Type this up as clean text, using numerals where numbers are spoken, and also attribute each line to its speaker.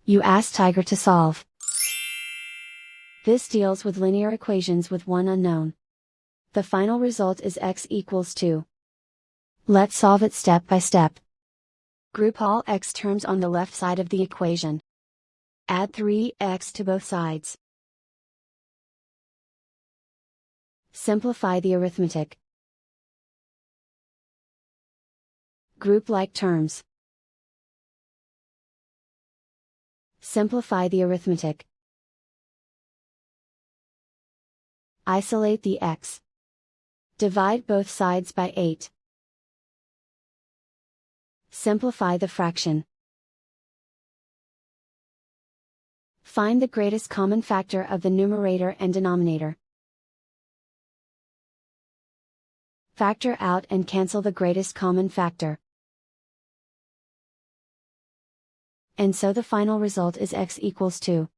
Speaker 1: You ask Tiger to solve. This deals with linear equations with one unknown. The final result is x equals 2. Let's solve it step by step. Group all x terms on the left side of the equation. Add 3x to both sides. Simplify the arithmetic. Group like terms. Simplify the arithmetic. Isolate the x. Divide both sides by 8. Simplify the fraction. Find the greatest common factor of the numerator and denominator. Factor out and cancel the greatest common factor. And so the final result is x equals 2.